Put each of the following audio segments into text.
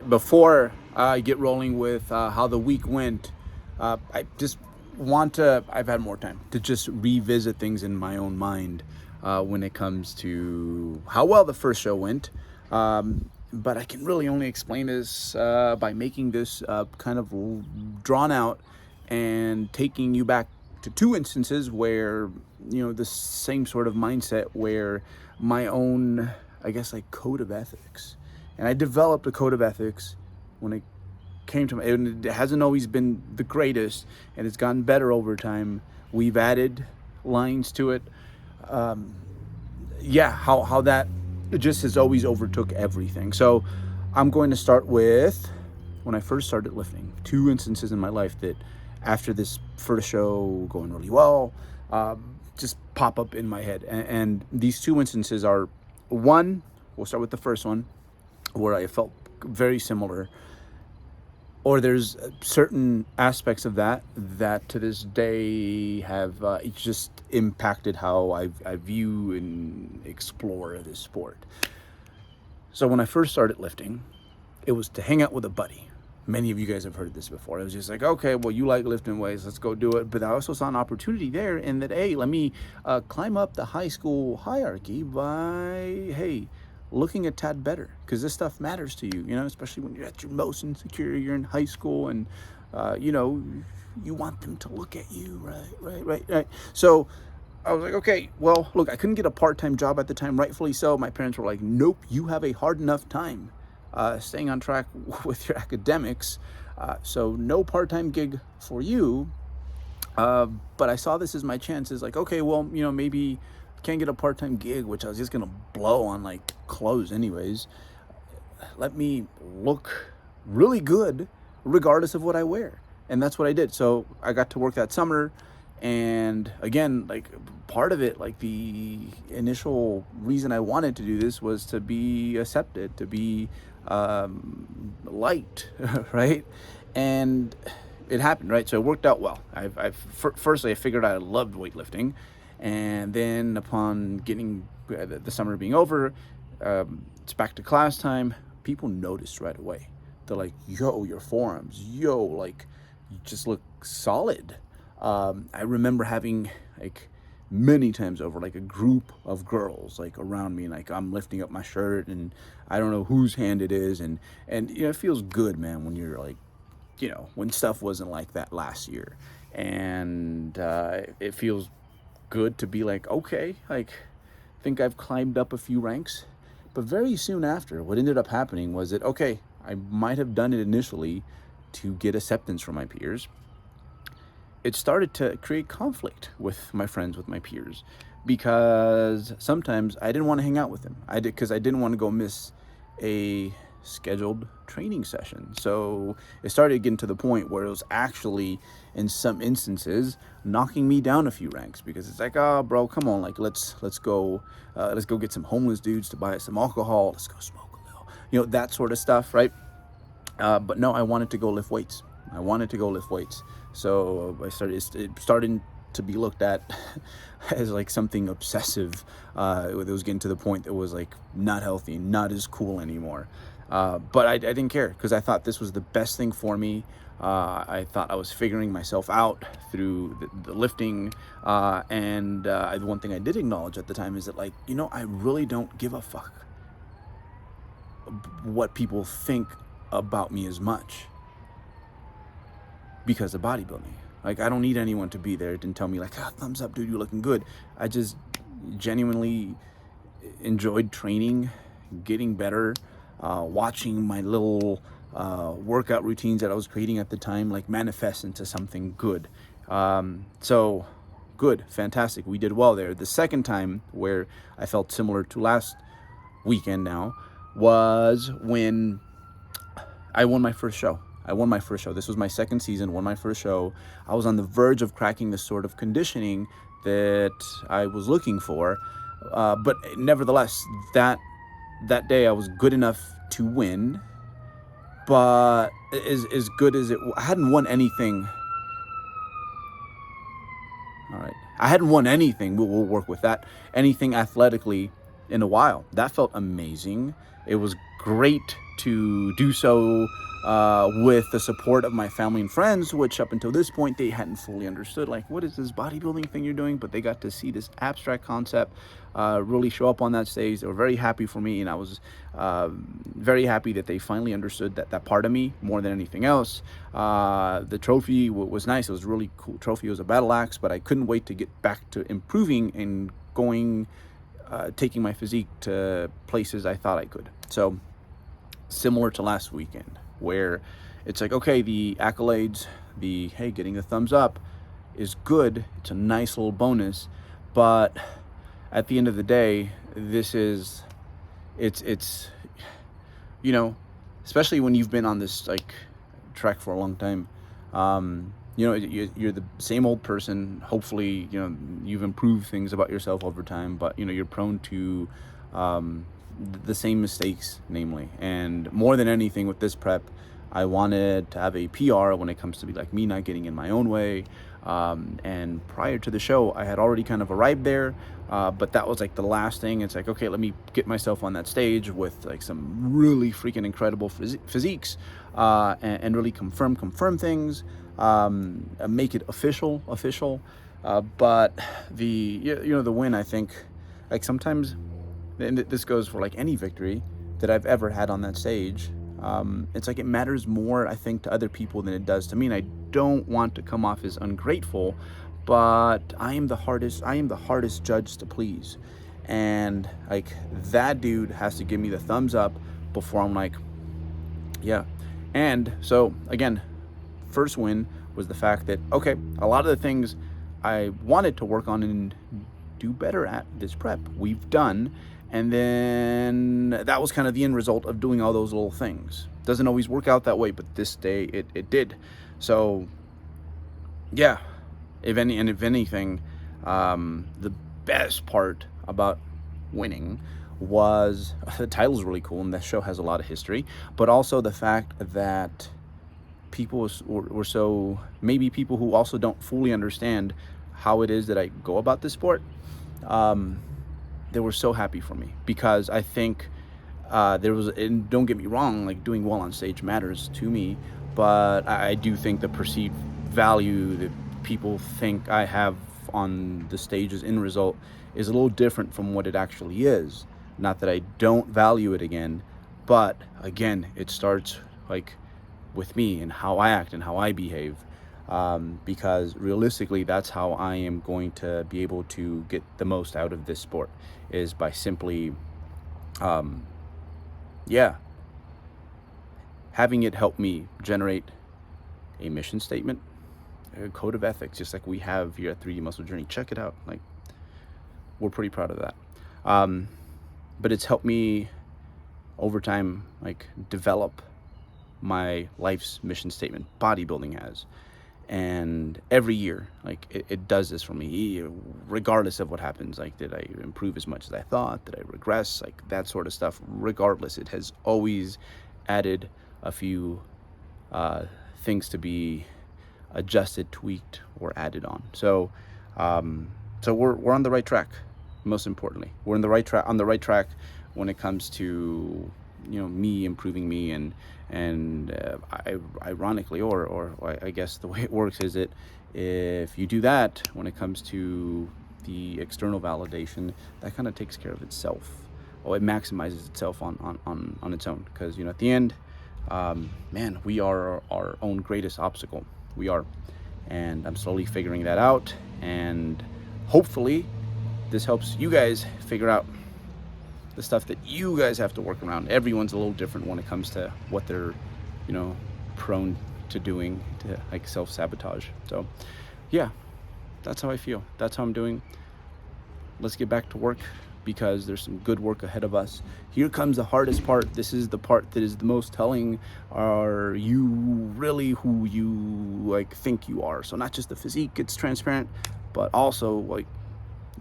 before I get rolling with how the week went, I just I've had more time to just revisit things in my own mind when it comes to how well the first show went. But I can really only explain this by making this kind of drawn out and taking you back to two instances where, the same sort of mindset where my own, I guess, like code of ethics. And I developed a code of ethics when it came to and it hasn't always been the greatest, and it's gotten better over time. We've added lines to it. Yeah, how that just has always overtook everything. So I'm going to start with when I first started lifting. Two instances in my life that, after this first show going really well, just pop up in my head. And these two instances are, one, we'll start with the first one, where I felt very similar, or there's certain aspects of that to this day have just impacted how I view and explore this sport. So when I first started lifting, it was to hang out with a buddy. Many of you guys have heard this before. It was just like, okay, well, you like lifting weights, let's go do it. But I also saw an opportunity there in that, hey, let me climb up the high school hierarchy by, hey, looking a tad better, because this stuff matters to you, especially when you're at your most insecure, you're in high school, and you want them to look at you, right. So I was like, okay, well, look, I couldn't get a part-time job at the time, rightfully so. My parents were like, nope, you have a hard enough time staying on track with your academics, so no part-time gig for you. But I saw this as my chances, like, okay, well, maybe can't get a part-time gig, which I was just gonna blow on like clothes anyways. Let me look really good regardless of what I wear. And that's what I did. So I got to work that summer, and again, like, part of it, like, the initial reason I wanted to do this was to be accepted, to be liked, right? And it happened, right? So it worked out well. Firstly, I figured I loved weightlifting, and then upon getting the summer being over, it's back to class time. People noticed right away. They're like, yo, your forearms, yo, like, you just look solid. I remember having, like, many times over, like, a group of girls, like, around me, and like, I'm lifting up my shirt, and I don't know whose hand it is, and it feels good, man, when you're like, when stuff wasn't like that last year, and it feels good to be like, okay, like, I think I've climbed up a few ranks. But very soon after, what ended up happening was that, okay, I might have done it initially to get acceptance from my peers. It started to create conflict with my friends, with my peers, because sometimes I didn't want to hang out with them. Because I didn't want to go miss a scheduled training session. So it started getting to the point where it was actually, in some instances, knocking me down a few ranks, because it's like, oh, bro, come on, like, let's go get some homeless dudes to buy us some alcohol. Let's go smoke a little, that sort of stuff, right? But no, I wanted to go lift weights. So I started to be looked at as like something obsessive. It was getting to the point that was like not healthy, not as cool anymore. But I didn't care, because I thought this was the best thing for me. I thought I was figuring myself out through the lifting. And the one thing I did acknowledge at the time is that, like, I really don't give a fuck what people think about me as much because of bodybuilding. Like, I don't need anyone to be there and tell me, like, thumbs up, dude, you're looking good. I just genuinely enjoyed training, getting better, watching my little workout routines that I was creating at the time, like, manifest into something good. So good, fantastic. We did well there. The second time where I felt similar to last weekend now was when I won my first show. This was my second season, won my first show. I was on the verge of cracking the sort of conditioning that I was looking for. But nevertheless, that day I was good enough to win. But as good as I hadn't won anything. All right. I hadn't won anything. We'll work with that. Anything athletically in a while. That felt amazing. It was great to do so with the support of my family and friends, which up until this point they hadn't fully understood. Like, what is this bodybuilding thing you're doing? But they got to see this abstract concept really show up on that stage. They were very happy for me, and I was very happy that they finally understood that part of me more than anything else. The trophy was nice. It was a really cool trophy. It was a battle axe, but I couldn't wait to get back to improving and going, taking my physique to places I thought I could. So similar to last weekend, where it's like, okay, the accolades, the hey, getting the thumbs up is good. It's a nice little bonus, but at the end of the day, it's you know, especially when you've been on this like track for a long time. You know, you're the same old person. Hopefully, you know, you've improved things about yourself over time, but you know, you're prone to the same mistakes, namely. And more than anything with this prep, I wanted to have a PR when it comes to be like me not getting in my own way. And prior to the show, I had already kind of arrived there, but that was like the last thing. It's like, okay, let me get myself on that stage with like some really freaking incredible physiques, and really confirm things, make it official. But the win, I think, like sometimes, and this goes for like any victory that I've ever had on that stage. It's like it matters more, I think, to other people than it does to me. And I don't want to come off as ungrateful, but I am the hardest judge to please. And like that dude has to give me the thumbs up before I'm like, yeah. And so again, first win was the fact that, okay, a lot of the things I wanted to work on and do better at this prep, we've done. And then that was kind of the end result of doing all those little things. Doesn't always work out that way, but this day it did. So yeah, if anything, the best part about winning was the title's really cool, and that show has a lot of history, but also the fact that people were so, maybe people who also don't fully understand how it is that I go about this sport, they were so happy for me, because I think there was, and don't get me wrong, like doing well on stage matters to me, but I do think the perceived value that people think I have on the stage's end result is a little different from what it actually is. Not that I don't value it again, but again, it starts like with me and how I act and how I behave. Because realistically, that's how I am going to be able to get the most out of this sport, is by simply, having it help me generate a mission statement, a code of ethics, just like we have here at 3D Muscle Journey. Check it out. Like, we're pretty proud of that. But it's helped me over time, like, develop my life's mission statement. Bodybuilding has. And every year, like, it does this for me, regardless of what happens. Like, did I improve as much as I thought? Did I regress? Like, that sort of stuff. Regardless, it has always added a few things to be adjusted, tweaked, or added on. So we're on the right track. Most importantly, we're on the right track when it comes to, you know, me improving me, and ironically, or I guess the way it works is that if you do that, when it comes to the external validation, that kind of takes care of itself. It maximizes itself on its own, because, you know, at the end, man, we are our own greatest obstacle. We are, and I'm slowly figuring that out, and hopefully this helps you guys figure out the stuff that you guys have to work around. Everyone's a little different when it comes to what they're, you know, prone to doing, to like self-sabotage. So yeah, that's how I feel. That's how I'm doing. Let's get back to work, because there's some good work ahead of us. Here comes the hardest part. This is the part that is the most telling. Are you really who you like think you are? So not just the physique gets transparent, but also like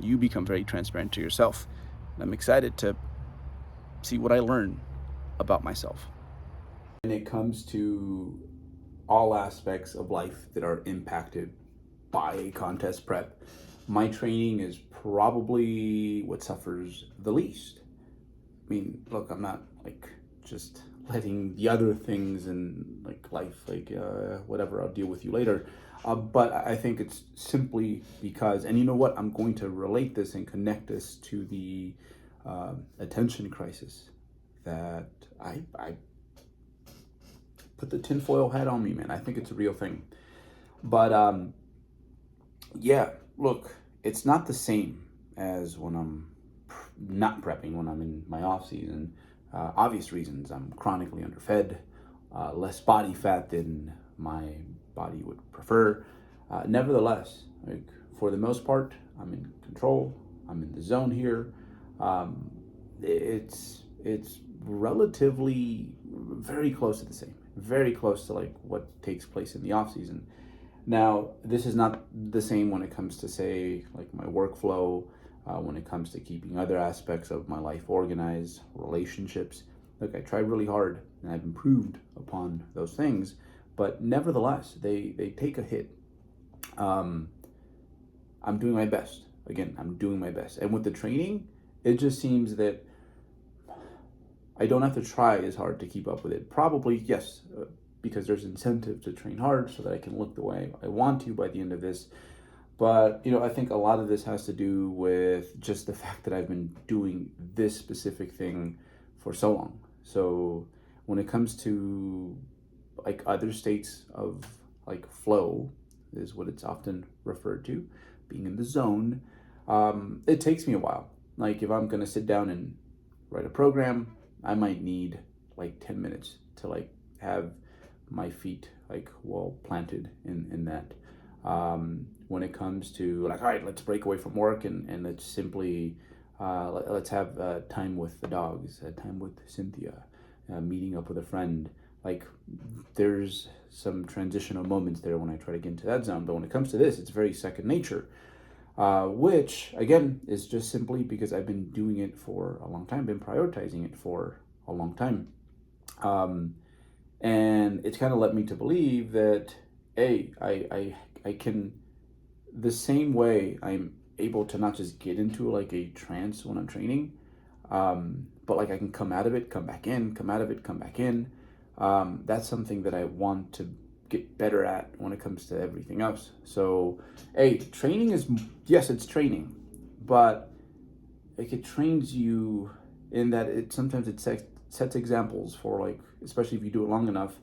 you become very transparent to yourself. I'm excited to see what I learn about myself. When it comes to all aspects of life that are impacted by contest prep, my training is probably what suffers the least. I mean, look, I'm not like just letting the other things in like life, like whatever, I'll deal with you later. But I think it's simply because, and you know what, I'm going to relate this and connect this to the attention crisis that I put the tinfoil hat on me, man. I think it's a real thing. But yeah, look, it's not the same as when I'm not prepping, when I'm in my off season. Obvious reasons. I'm chronically underfed, less body fat than my body would prefer. Nevertheless, like for the most part, I'm in control. I'm in the zone here. Um, it's relatively very close to the same, very close to like what takes place in the off season. Now, this is not the same when it comes to, say, like my workflow, when it comes to keeping other aspects of my life organized, relationships. Look, I try really hard and I've improved upon those things, but nevertheless, they take a hit. Um, I'm doing my best. Again, I'm doing my best. And with the training, it just seems that I don't have to try as hard to keep up with it. Probably, yes, because there's incentive to train hard so that I can look the way I want to by the end of this. But, I think a lot of this has to do with just the fact that I've been doing this specific thing for so long. So when it comes to like other states of like flow, is what it's often referred to, being in the zone, it takes me a while. Like if I'm going to sit down and write a program, I might need like 10 minutes to like have my feet like well planted in that. When it comes to like, all right, let's break away from work and let's simply let's have time with the dogs, time with Cynthia, meeting up with a friend. Like there's some transitional moments there when I try to get into that zone. But when it comes to this, it's very second nature, which again is just simply because I've been doing it for a long time, been prioritizing it for a long time. And it's kind of led me to believe that, I can, the same way I'm able to not just get into like a trance when I'm training, but like I can come out of it, come back in, come out of it, come back in. That's something that I want to get better at when it comes to everything else. So, training is, yes, it's training, but like it trains you in that it sometimes it sets examples for like, especially if you do it long enough,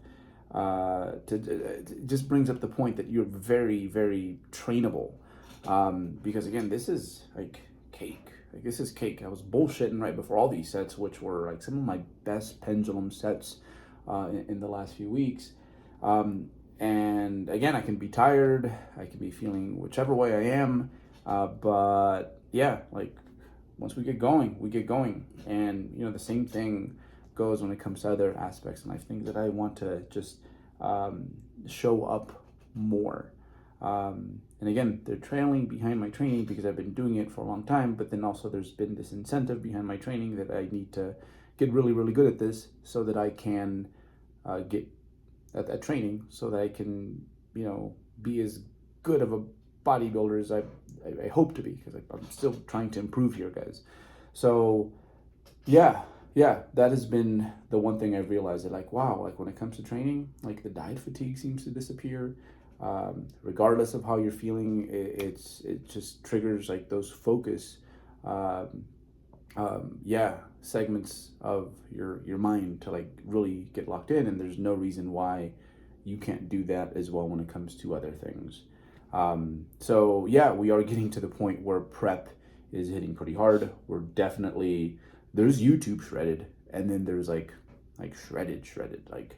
it just brings up the point that you're very, very trainable. Because again, this is like cake. Like this is cake. I was bullshitting right before all these sets, which were like some of my best pendulum sets in the last few weeks. And again, I can be tired. I can be feeling whichever way I am. But yeah, like once we get going, we get going. And the same thing goes when it comes to other aspects in life, things that I want to just show up more. And again, they're trailing behind my training because I've been doing it for a long time, but then also there's been this incentive behind my training that I need to get really, really good at this so that I can get at that training so that I can, be as good of a bodybuilder as I hope to be, because I'm still trying to improve here, guys. So yeah, that has been the one thing I've realized, that like, wow, like when it comes to training, like the diet fatigue seems to disappear. Regardless of how you're feeling, it just triggers like those focus, segments of your mind to like really get locked in, and there's no reason why you can't do that as well when it comes to other things. So yeah, we are getting to the point where prep is hitting pretty hard. We're definitely, there's YouTube shredded, and then there's like shredded. Like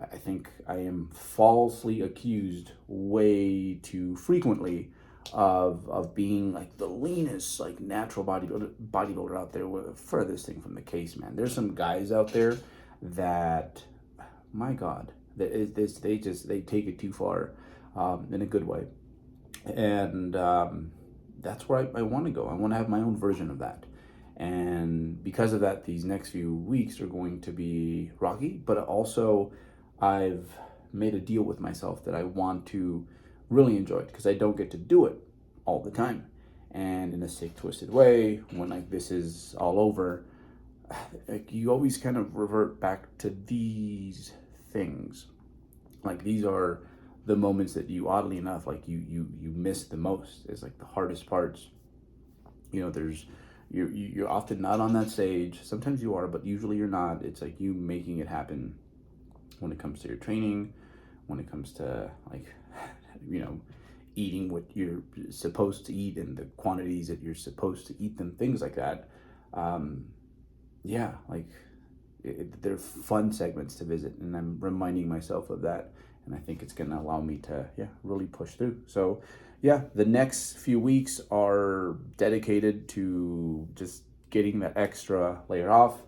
I think I am falsely accused way too frequently of being like the leanest, like natural bodybuilder out there. With the furthest thing from the case, man. There's some guys out there that, my God, they take it too far, in a good way, and that's where I want to go. I want to have my own version of that. And because of that, these next few weeks are going to be rocky, but also I've made a deal with myself that I want to really enjoy it, because I don't get to do it all the time. And in a sick, twisted way, when like this is all over, like you always kind of revert back to these things. Like these are the moments that you, oddly enough, like you miss the most. Is like the hardest parts. You know, there's you're often not on that stage. Sometimes you are, but usually you're not. It's like you making it happen when it comes to your training, when it comes to like, you know, eating what you're supposed to eat and the quantities that you're supposed to eat them, things like that. Yeah, like they're fun segments to visit, and I'm reminding myself of that, and I think it's going to allow me to really push through. So yeah, the next few weeks are dedicated to just getting that extra layer off.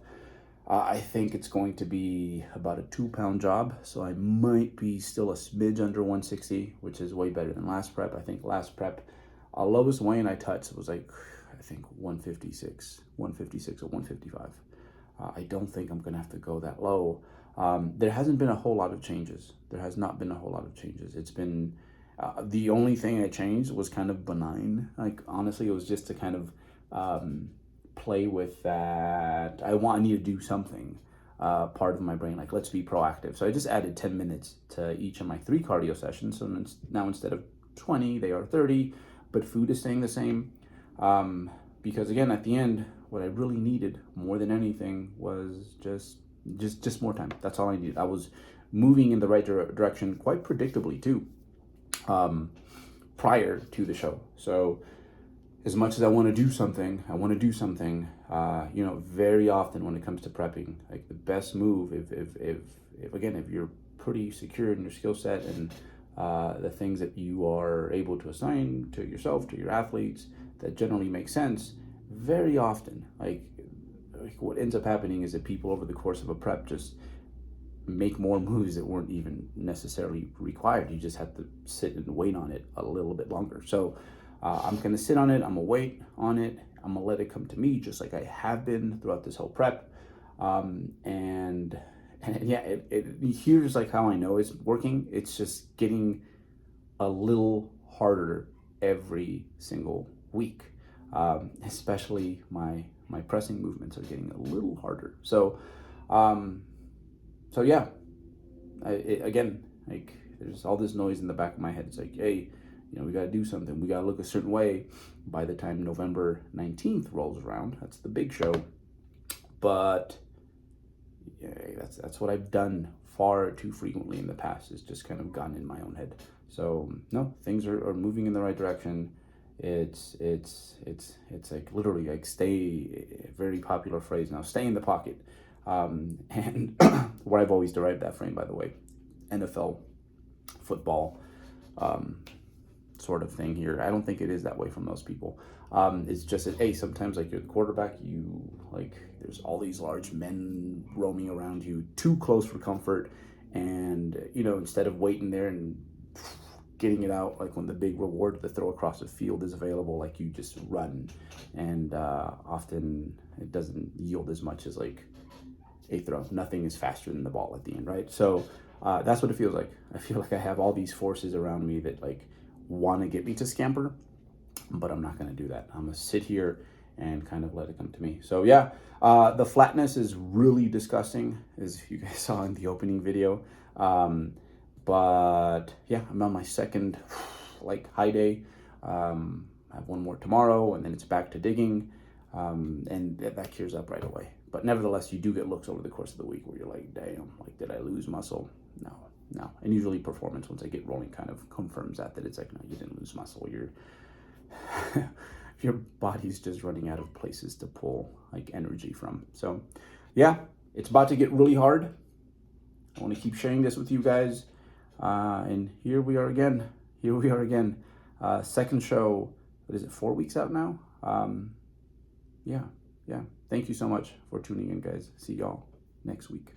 I think it's going to be about a 2 pound job, so I might be still a smidge under 160, which is way better than last prep. I think last prep, lowest weight I touched was like, I think 156 or 155. I don't think I'm gonna have to go that low. There hasn't been a whole lot of changes. There has not been a whole lot of changes. It's been, the only thing I changed was kind of benign. Like honestly, it was just to kind of play with that. I need to do something. Part of my brain, like let's be proactive. So I just added 10 minutes to each of my 3 cardio sessions. So now instead of 20, they are 30, but food is staying the same. Because again, at the end, what I really needed more than anything was just more time. That's all I needed. I was moving in the right direction quite predictably too, prior to the show. So as much as I want to do something, you know, very often when it comes to prepping, like the best move, if you're pretty secure in your skill set and the things that you are able to assign to yourself, to your athletes, that generally make sense, very often, like what ends up happening is that people over the course of a prep just make more moves that weren't even necessarily required. You just have to sit and wait on it a little bit longer. So I'm going to sit on it. I'm going to wait on it. I'm going to let it come to me just like I have been throughout this whole prep. And yeah, here's like how I know it's working. It's just getting a little harder every single week. Especially my pressing movements are getting a little harder. So yeah, again, like there's all this noise in the back of my head. It's like, hey, you know, we got to do something. We got to look a certain way by the time November 19th rolls around. That's the big show. But yeah, that's what I've done far too frequently in the past, is just kind of gone in my own head. So no, things are moving in the right direction. It's like literally like stay, very popular phrase now, stay in the pocket. And where I've always derived that frame, by the way, NFL, football, sort of thing here. I don't think it is that way for most people. It's just that, hey, sometimes like you're the quarterback, you like, there's all these large men roaming around you, too close for comfort. And, you know, instead of waiting there and getting it out, like when the big reward to throw across the field is available, like you just run. And often it doesn't yield as much as like a throw. Nothing is faster than the ball at the end, right? So that's what it feels like. I feel like I have all these forces around me that like want to get me to scamper, but I'm not going to do that. I'm going to sit here and kind of let it come to me. So yeah, the flatness is really disgusting, as you guys saw in the opening video. But yeah, I'm on my second like high day. I have one more tomorrow, and then it's back to digging, and that clears up right away. But nevertheless, you do get looks over the course of the week where you're like, damn, like, did I lose muscle? No. And usually performance, once I get rolling, kind of confirms that it's like, no, you didn't lose muscle. Your body's just running out of places to pull like energy from. So yeah, it's about to get really hard. I want to keep sharing this with you guys. And here we are again. Second show, what is it, 4 weeks out now? Yeah. Thank you so much for tuning in, guys. See y'all next week.